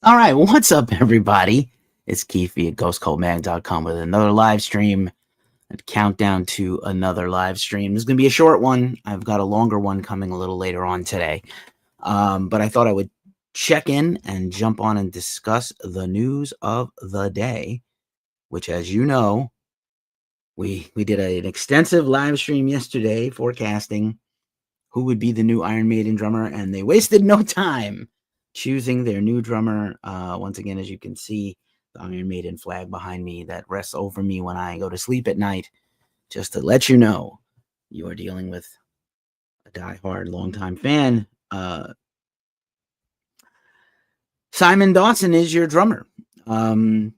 All right, what's up, everybody? It's Keith at ghostcultmag.com with another live stream, a countdown to another live stream. This is going to be a short one. I've got a longer one coming a little later on today. But I thought I would check in and jump on and discuss the news of the day, which, as you know, we did an extensive live stream yesterday forecasting who would be the new Iron Maiden drummer, and they wasted no time choosing their new drummer. Once again, as you can see, the Iron Maiden flag behind me that rests over me when I go to sleep at night, just to let you know you are dealing with a diehard, longtime fan. Simon Dawson is your drummer. I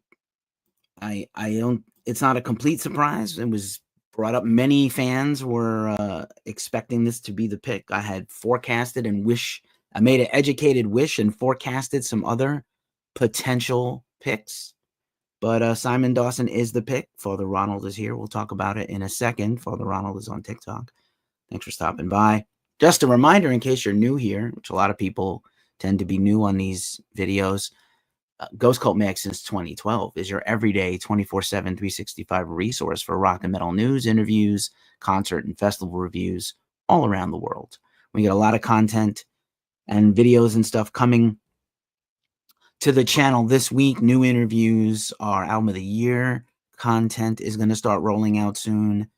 don't. It's not a complete surprise. It was brought up. Many fans were expecting this to be the pick. I had forecasted and I made an educated wish and forecasted some other potential picks. But Simon Dawson is the pick. Father Ronald is here. We'll talk about it in a second. Father Ronald is on TikTok. Thanks for stopping by. Just a reminder, in case you're new here, which a lot of people tend to be new on these videos, Ghost Cult Mag since 2012 is your everyday 24/7, 365 resource for rock and metal news, interviews, concert and festival reviews all around the world. We get a lot of content and videos and stuff coming to the channel this week. New interviews, our album of the year content is going to start rolling out soon.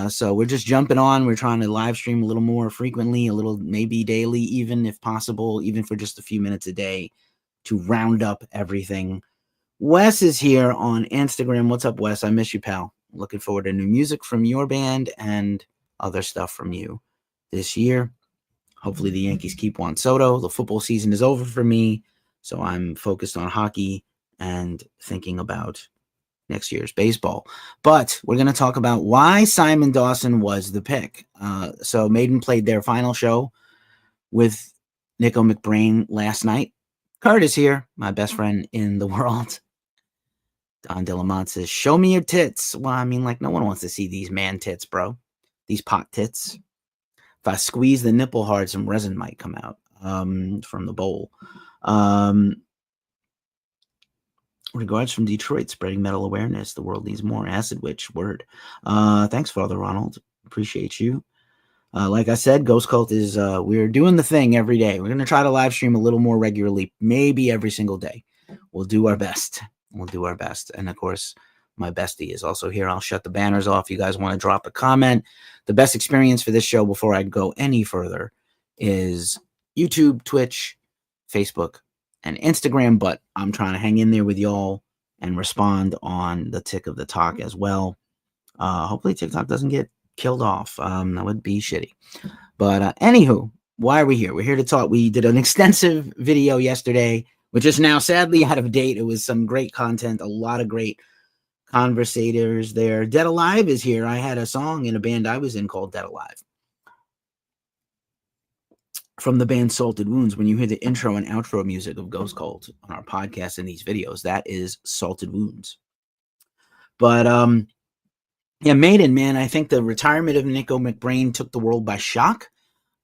So we're just jumping on. We're trying to live stream a little more frequently, a little maybe daily, even if possible, even for just a few minutes a day, to round up everything. Wes is here on Instagram. What's up, Wes? I miss you, pal. Looking forward to new music from your band and other stuff from you this year. Hopefully the Yankees keep Juan Soto. The football season is over for me, so I'm focused on hockey and thinking about next year's baseball. But we're going to talk about why Simon Dawson was the pick. So Maiden played their final show with Nicko McBrain last night. Kurt is here, my best friend in the world. Don Delamont says, show me your tits. Well, I mean, like, no one wants to see these man tits, bro. These pot tits. If I squeeze the nipple hard, some resin might come out from the bowl. Regards from Detroit, spreading metal awareness. The world needs more. Acid Witch, word. Thanks, Father Ronald. Appreciate you. Like I said, Ghost Cult is, we're doing the thing every day. We're going to try to live stream a little more regularly, maybe every single day. We'll do our best. We'll do our best. And of course, my bestie is also here. I'll shut the banners off. You guys want to drop a comment. The best experience for this show before I go any further is YouTube, Twitch, Facebook, and Instagram. But I'm trying to hang in there with y'all and respond on the tick of the talk as well. Hopefully TikTok doesn't get killed off. That would be shitty. But anywho, why are we here? We're here to talk. We did an extensive video yesterday, which is now sadly out of date. It was some great content, a lot of great conversators there. Dead Alive is here. I had a song in a band I was in called Dead Alive, from the band Salted Wounds. When you hear the intro and outro music of Ghost Cult on our podcast and these videos, that is Salted Wounds. But yeah, Maiden, man, I think the retirement of Nicko McBrain took the world by shock.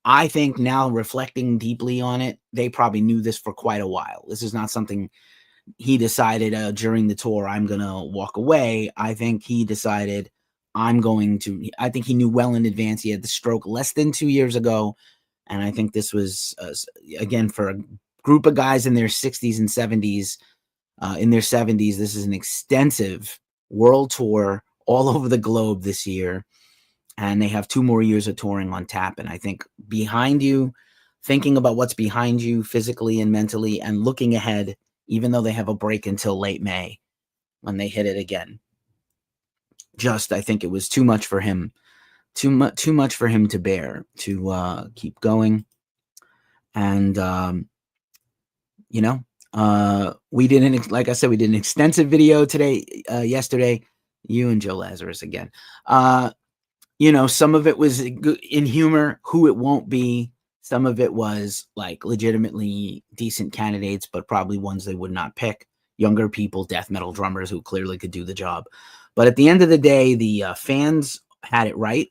I think now, reflecting deeply on it, they probably knew this for quite a while. This is not something he decided during the tour, I'm going to walk away. I think he decided, I think he knew well in advance. He had the stroke less than 2 years ago. And I think this was, again, for a group of guys in their 60s and 70s, in their 70s, this is an extensive world tour all over the globe this year, and they have 2 more years of touring on tap. And I think behind you, thinking about what's behind you physically and mentally, and looking ahead, even though they have a break until late May when they hit it again, I think it was too much for him, too much for him to bear, to keep going. And we didn't, like I said, we did an extensive video yesterday. You and Joe Lazarus again. Some of it was in humor, who it won't be. Some of it was like legitimately decent candidates, but probably ones they would not pick. Younger people, death metal drummers who clearly could do the job. But at the end of the day, the fans had it right.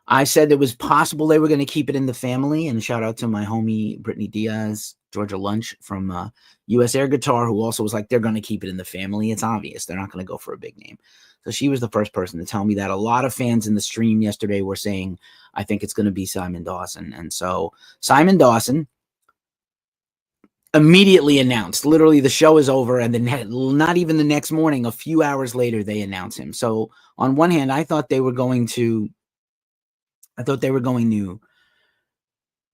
I said it was possible they were going to keep it in the family, and shout out to my homie Brittany Diaz, Georgia Lunch from US Air Guitar, who also was like, they're going to keep it in the family. It's obvious they're not going to go for a big name. So she was the first person to tell me that. A lot of fans in the stream yesterday were saying, I think it's going to be Simon Dawson. And so Simon Dawson immediately announced, literally the show is over, and then not even the next morning, a few hours later, they announce him. So on one hand, I thought they were going to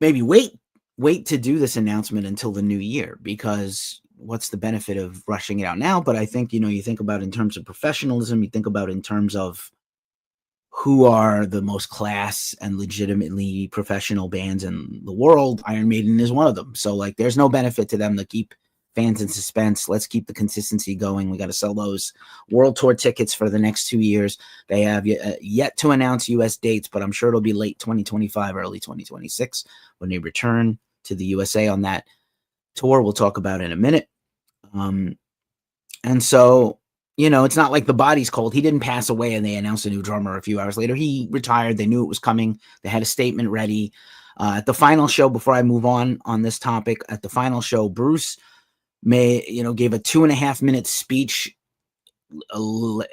maybe wait to do this announcement until the new year, because what's the benefit of rushing it out now? But I think, you think about in terms of professionalism, you think about in terms of who are the most class and legitimately professional bands in the world. Iron Maiden is one of them. So like, there's no benefit to them to keep fans in suspense. Let's keep the consistency going. We got to sell those world tour tickets for the next 2 years. They have yet to announce US dates, but I'm sure it'll be late 2025, early 2026 when they return to the USA on that tour. We'll talk about it in a minute. And so, it's not like the body's cold. He didn't pass away and they announced a new drummer a few hours later. He retired. They knew it was coming. They had a statement ready. At the final show, before I move on this topic, at the final show, Bruce gave a 2.5-minute speech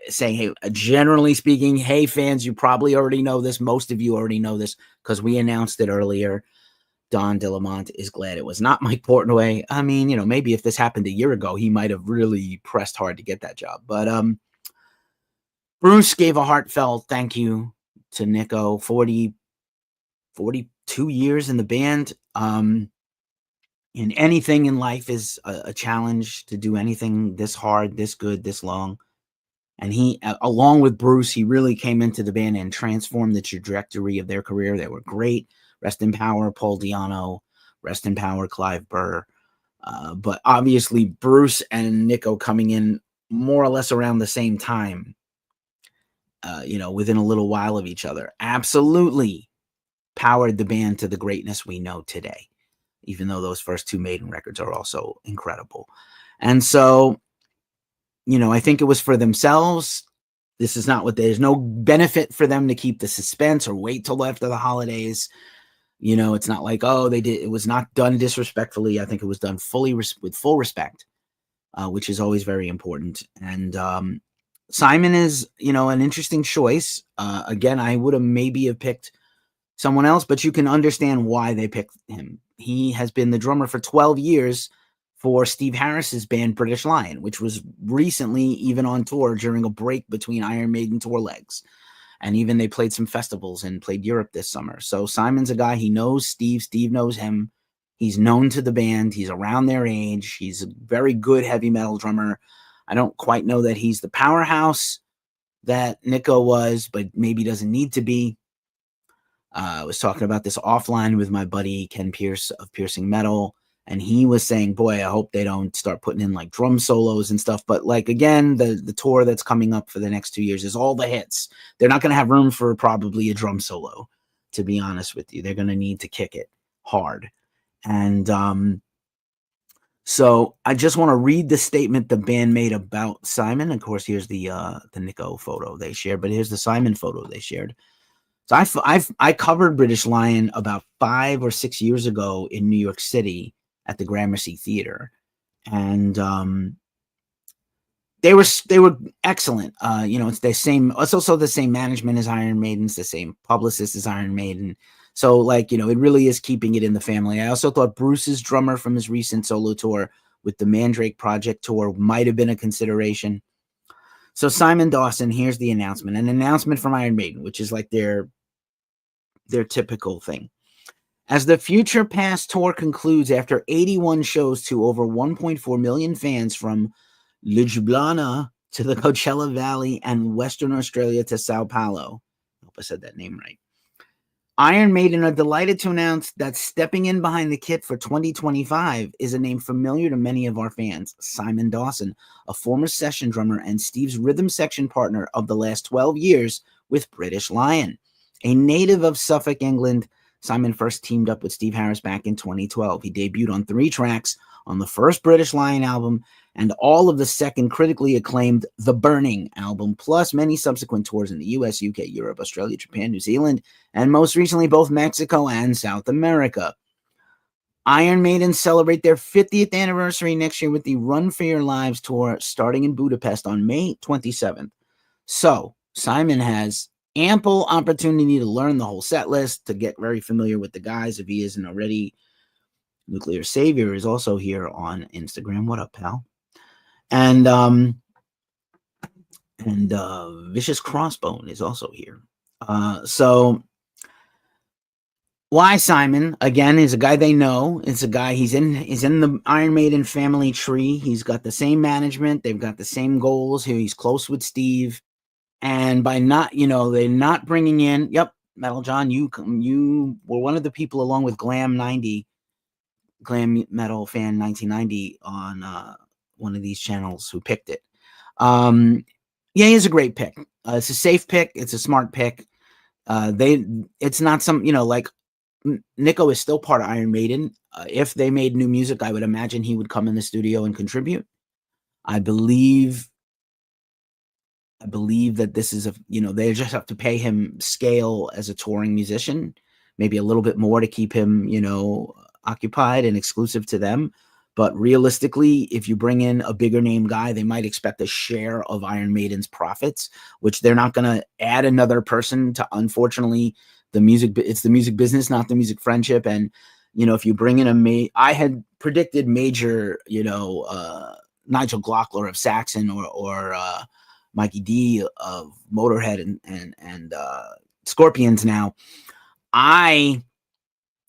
saying, hey, generally speaking, hey, fans, you probably already know this. Most of you already know this because we announced it earlier. Don DeLamont is glad it was not Mike Portnoy. I mean, maybe if this happened a year ago, he might have really pressed hard to get that job. But Bruce gave a heartfelt thank you to Nicko. 42 years in the band. And anything in life is a challenge to do anything this hard, this good, this long. And he, along with Bruce, he really came into the band and transformed the trajectory of their career. They were great. Rest in power, Paul Di'Anno. Rest in power, Clive Burr. But obviously, Bruce and Nicko coming in more or less around the same time, within a little while of each other, absolutely powered the band to the greatness we know today, even though those first two Maiden records are also incredible. And so, I think it was for themselves. This is not there's no benefit for them to keep the suspense or wait till after the holidays. It's not like, it was not done disrespectfully. I think it was done fully with full respect, which is always very important. And Simon is, an interesting choice. Again, I would have maybe picked someone else, but you can understand why they picked him. He has been the drummer for 12 years for Steve Harris's band British Lion, which was recently even on tour during a break between Iron Maiden tour legs. And even they played some festivals and played Europe this summer. So Simon's a guy, he knows Steve. Steve knows him. He's known to the band. He's around their age. He's a very good heavy metal drummer. I don't quite know that he's the powerhouse that Nicko was, but maybe doesn't need to be. I was talking about this offline with my buddy Ken Pierce of Piercing Metal, and he was saying, boy, I hope they don't start putting in like drum solos and stuff. But like, again, the tour that's coming up for the next 2 years is all the hits. They're not going to have room for probably a drum solo, to be honest with you. They're going to need to kick it hard. And so I just want to read the statement the band made about Simon. Of course, here's the Nicko photo they shared, but here's the Simon photo they shared. So I covered British Lion about 5 or 6 years ago in New York City at the Gramercy Theater, and they were excellent. It's the same. It's also the same management as Iron Maiden, the same publicist as Iron Maiden. So it really is keeping it in the family. I also thought Bruce's drummer from his recent solo tour with the Mandrake Project tour might have been a consideration. So Simon Dawson, here's the announcement. An announcement from Iron Maiden, which is like their typical thing. As the Future Past tour concludes after 81 shows to over 1.4 million fans from Ljubljana to the Coachella Valley and Western Australia to Sao Paulo. I hope I said that name right. Iron Maiden are delighted to announce that stepping in behind the kit for 2025 is a name familiar to many of our fans. Simon Dawson, a former session drummer and Steve's rhythm section partner of the last 12 years with British Lion. A native of Suffolk, England, Simon first teamed up with Steve Harris back in 2012. He debuted on 3 tracks on the first British Lion album and all of the second critically acclaimed The Burning album, plus many subsequent tours in the US, UK, Europe, Australia, Japan, New Zealand, and most recently both Mexico and South America. Iron Maiden celebrate their 50th anniversary next year with the Run for Your Lives tour starting in Budapest on May 27th. So Simon has ample opportunity to learn the whole set list, to get very familiar with the guys if he isn't already. Nuclear Savior is also here on Instagram. What up, pal? And Vicious Crossbone is also here. So why Simon? Again, is a guy they know. It's a guy, he's in the Iron Maiden family tree. He's got the same management. They've got the same goals. He's close with Steve. And by not, they're not bringing in, Metal John, you were one of the people along with Glam Metal Fan 1990 on one of these channels who picked it. Yeah, he's a great pick. It's a safe pick. It's a smart pick. It's not some, like Nicko is still part of Iron Maiden. If they made new music, I would imagine he would come in the studio and contribute. I believe that this is they just have to pay him scale as a touring musician, maybe a little bit more to keep him, occupied and exclusive to them. But realistically, if you bring in a bigger name guy, they might expect a share of Iron Maiden's profits, which they're not going to add another person to. Unfortunately, it's the music business, not the music friendship. And, if you bring in I had predicted major, Nigel Glockler of Saxon or Mikey D of Motorhead and Scorpions. Now,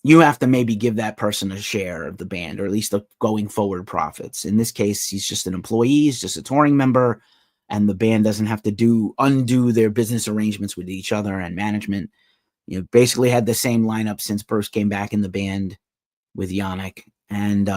you have to maybe give that person a share of the band, or at least the going forward profits. In this case, he's just an employee, he's just a touring member, and the band doesn't have to undo their business arrangements with each other and management. Basically had the same lineup since Bruce came back in the band with Yannick. And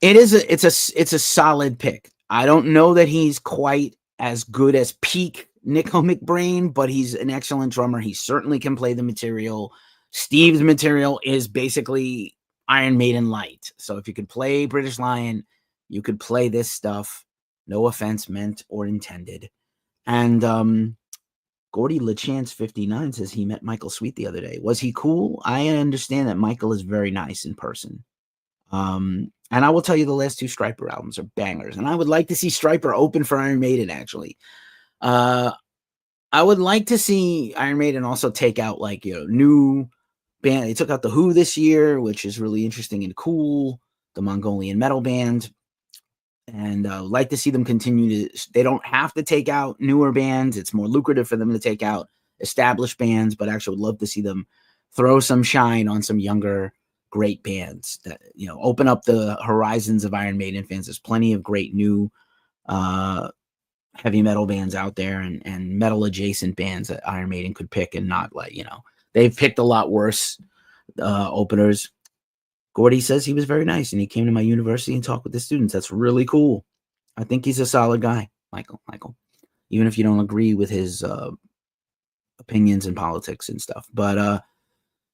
it's a solid pick. I don't know that he's quite as good as peak Nicko McBrain, but he's an excellent drummer. He certainly can play the material. Steve's material is basically Iron Maiden light. So if you could play British Lion, you could play this stuff. No offense meant or intended. And Gordy LeChance 59 says he met Michael Sweet the other day. Was he cool? I understand that Michael is very nice in person. And I will tell you the last 2 Stryper albums are bangers. And I would like to see Stryper open for Iron Maiden, actually. I would like to see Iron Maiden also take out new band. They took out the Who this year, which is really interesting and cool. The Mongolian metal band. And like to see them continue they don't have to take out newer bands. It's more lucrative for them to take out established bands, but actually would love to see them throw some shine on some younger, great bands that, open up the horizons of Iron Maiden fans. There's plenty of great new heavy metal bands out there and metal adjacent bands that Iron Maiden could pick and not they've picked a lot worse openers. Gordy says he was very nice and he came to my university and talked with the students. That's really cool. I think he's a solid guy, Michael, even if you don't agree with his opinions and politics and stuff. But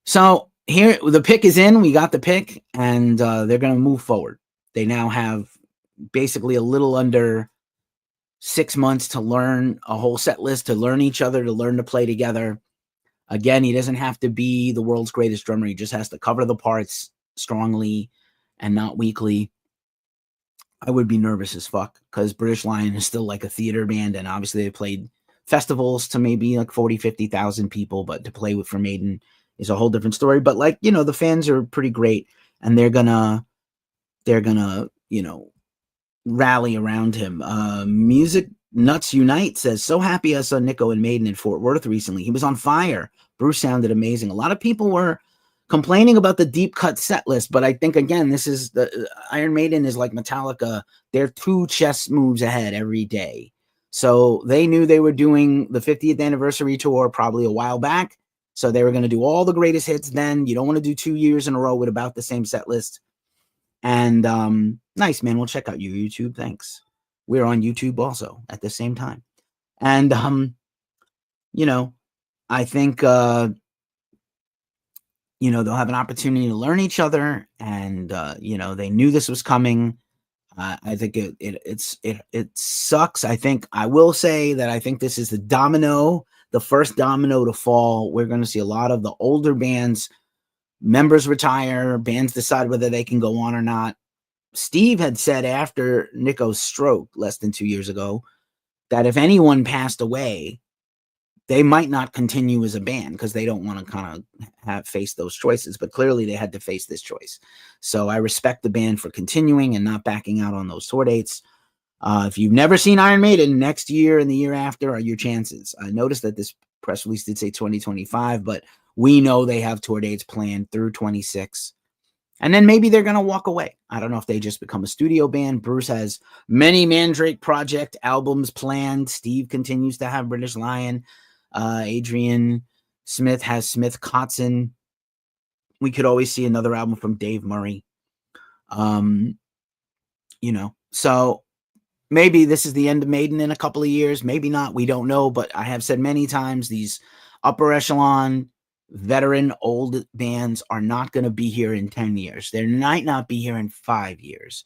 so here the pick is in. We got the pick, and they're going to move forward. They now have basically a little under 6 months to learn a whole set list, to learn each other, to learn to play together. Again, he doesn't have to be the world's greatest drummer. He just has to cover the parts strongly and not weakly. I would be nervous as fuck because British Lion is still like a theater band, and obviously they played festivals to maybe 40, 50,000 people, but to play with for Maiden is a whole different story. But the fans are pretty great, and they're gonna rally around him. Music Nuts Unite says, so happy I saw Nicko and Maiden in Fort Worth recently. He was on fire. Bruce sounded amazing. A lot of people were complaining about the deep cut set list, but I think, again, this is the Iron Maiden is like Metallica. They're 2 chess moves ahead every day. So they knew they were doing the 50th anniversary tour probably a while back. So they were going to do all the greatest hits then. You don't want to do 2 years in a row with about the same set list. And nice, man. We'll check out your YouTube. Thanks. We're on YouTube also at the same time. And, I think they'll have an opportunity to learn each other, and they knew this was coming. I think it sucks. I think I will say that I think this is the first domino to fall. We're going to see a lot of the older bands, members retire, bands decide whether they can go on or not. Steve had said after Nicko's stroke less than 2 years ago that if anyone passed away, they might not continue as a band because they don't want to kind of face those choices. But clearly they had to face this choice. So I respect the band for continuing and not backing out on those tour dates. If you've never seen Iron Maiden, next year and the year after are your chances. I noticed that this press release did say 2025, but we know they have tour dates planned through 26. And then maybe they're going to walk away. I don't know if they just become a studio band. Bruce has many Mandrake Project albums planned. Steve continues to have British Lion. Adrian Smith has Smith Kotzen. We could always see another album from Dave Murray. So maybe this is the end of Maiden in a couple of years. Maybe not. We don't know. But I have said many times these upper echelon, veteran, old bands are not going to be here in 10 years. They might not be here in 5 years.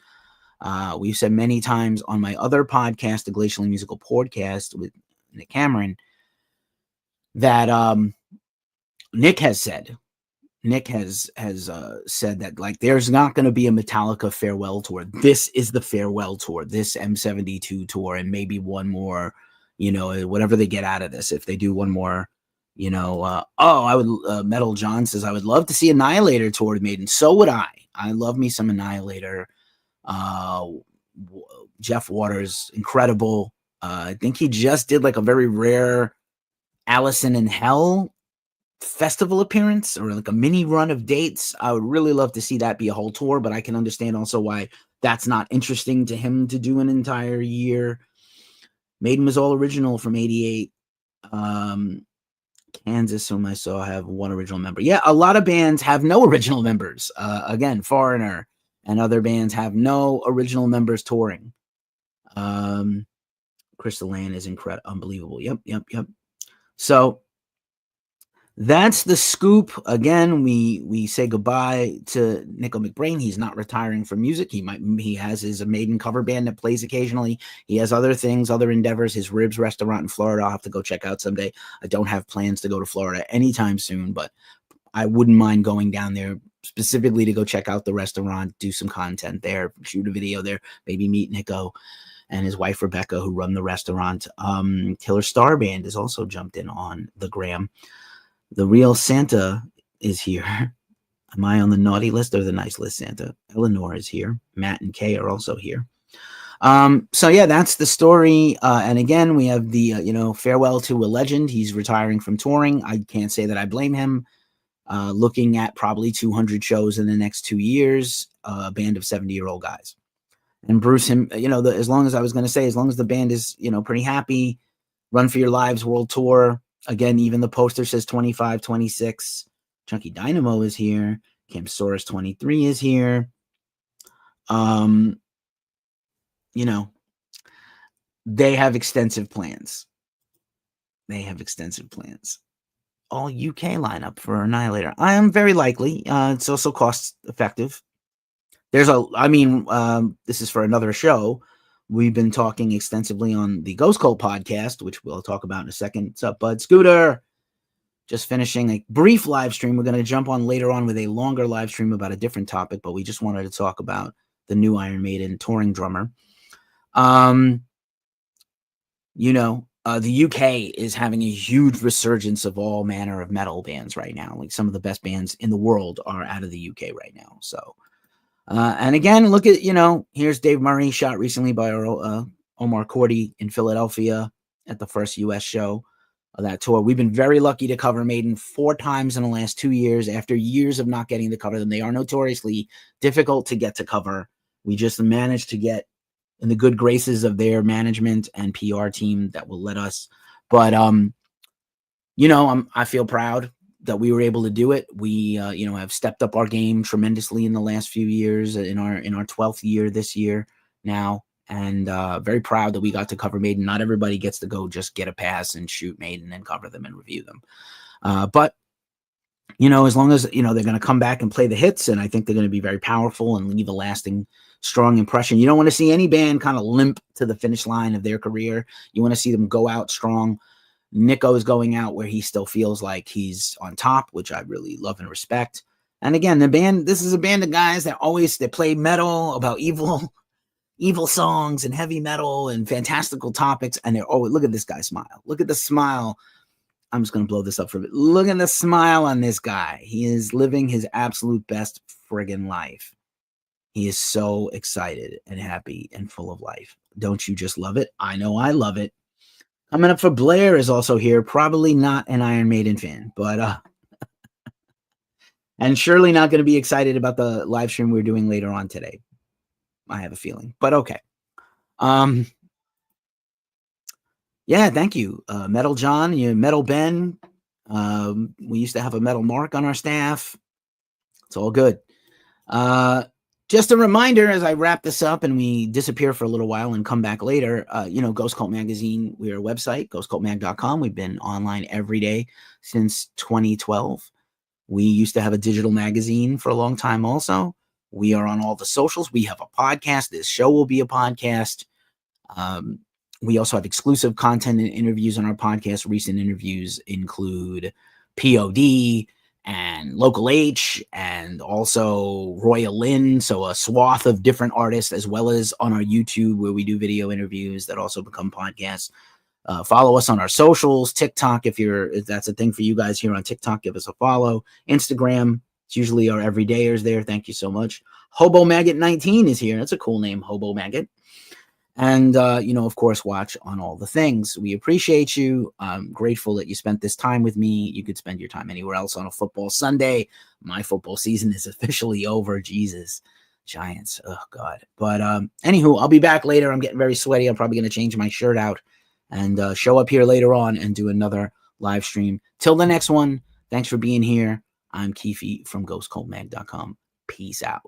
We've said many times on my other podcast, the Glacially Musical Podcast with Nick Cameron, that Nick has said that like there's not going to be a Metallica farewell tour. This is the farewell tour, this M72 tour, and maybe one more, whatever they get out of this. If they do one more, I would. Metal John says I would love to see Annihilator tour with Maiden. So would I. I love me some Annihilator. Jeff Waters, incredible. I think he just did like a very rare Allison in Hell festival appearance or like a mini run of dates. I would really love to see that be a whole tour, but I can understand also why that's not interesting to him to do an entire year. Maiden was all original from 88. Kansas, whom I saw have one original member. Yeah, a lot of bands have no original members. Again, Foreigner and other bands have no original members touring. Crystal Land is unbelievable. Yep. So that's the scoop. Again, we say goodbye to Nicko McBrain. He's not retiring from music. He has his Maiden cover band that plays occasionally. He has other things, other endeavors. His Ribs restaurant in Florida, I'll have to go check out someday. I don't have plans to go to Florida anytime soon, but I wouldn't mind going down there specifically to go check out the restaurant, do some content there, shoot a video there, maybe meet Nicko and his wife Rebecca, who run the restaurant. Killer Star Band has also jumped in on the gram. The Real Santa is here. Am I on the naughty list or the nice list, Santa? Eleanor is here. Matt and Kay are also here. So yeah, that's the story. And again, we have the farewell to a legend. He's retiring from touring. I can't say that I blame him. Looking at probably 200 shows in the next 2 years. A band of 70-year-old guys. And Bruce, as long as the band is, pretty happy, Run for Your Lives World Tour. Again, even the poster says 25, 26. Chunky Dynamo is here. Campsaurus 23 is here. They have extensive plans. All UK lineup for Annihilator. I am very likely. It's also cost effective. This is for another show. We've been talking extensively on the Ghost Cult podcast, which we'll talk about in a second. What's up, Bud? Scooter? Just finishing a brief live stream. We're going to jump on later on with a longer live stream about a different topic, but we just wanted to talk about the new Iron Maiden touring drummer. The UK is having a huge resurgence of all manner of metal bands right now. Like some of the best bands in the world are out of the UK right now. So, and again, look at, here's Dave Murray, shot recently by Omar Cordy in Philadelphia at the first US show of that tour. We've been very lucky to cover Maiden 4 times in the last 2 years after years of not getting to cover them. They are notoriously difficult to get to cover. We just managed to get in the good graces of their management and PR team that will let us. But, I feel proud that we were able to do it. We, have stepped up our game tremendously in the last few years, in our 12th year this year now, and very proud that we got to cover Maiden. Not everybody gets to go just get a pass and shoot Maiden and cover them and review them. But as long as, they're going to come back and play the hits, and I think they're going to be very powerful and leave a lasting, strong impression. You don't want to see any band kind of limp to the finish line of their career. You want to see them go out strong. Nicko is going out where he still feels like he's on top, which I really love and respect. And again, this is a band of guys that play metal about evil songs and heavy metal and fantastical topics. And look at this guy smile. Look at the smile. I'm just going to blow this up for a bit. Look at the smile on this guy. He is living his absolute best friggin' life. He is so excited and happy and full of life. Don't you just love it? I know I love it. Coming up for Blair is also here. Probably not an Iron Maiden fan, but and surely not going to be excited about the live stream we're doing later on today. I have a feeling, but okay. Yeah, thank you. Metal John, Metal Ben. We used to have a Metal Mark on our staff. It's all good. Just a reminder as I wrap this up and we disappear for a little while and come back later, Ghost Cult Magazine, we're a website, ghostcultmag.com. We've been online every day since 2012. We used to have a digital magazine for a long time also. We are on all the socials. We have a podcast. This show will be a podcast. We also have exclusive content and interviews on our podcast. Recent interviews include POD and Local H and also Royal Lynn. So a swath of different artists, as well as on our YouTube where we do video interviews that also become podcasts. Follow us on our socials, TikTok. If that's a thing for you guys here on TikTok, give us a follow. Instagram, it's usually our everydayers there. Thank you so much. Hobo Maggot 19 is here. That's a cool name, Hobo Maggot. And, of course, watch on all the things. We appreciate you. I'm grateful that you spent this time with me. You could spend your time anywhere else on a football Sunday. My football season is officially over. Jesus. Giants. Oh, God. But anywho, I'll be back later. I'm getting very sweaty. I'm probably going to change my shirt out and show up here later on and do another live stream. Till the next one, thanks for being here. I'm Keefe from ghostcultmag.com. Peace out.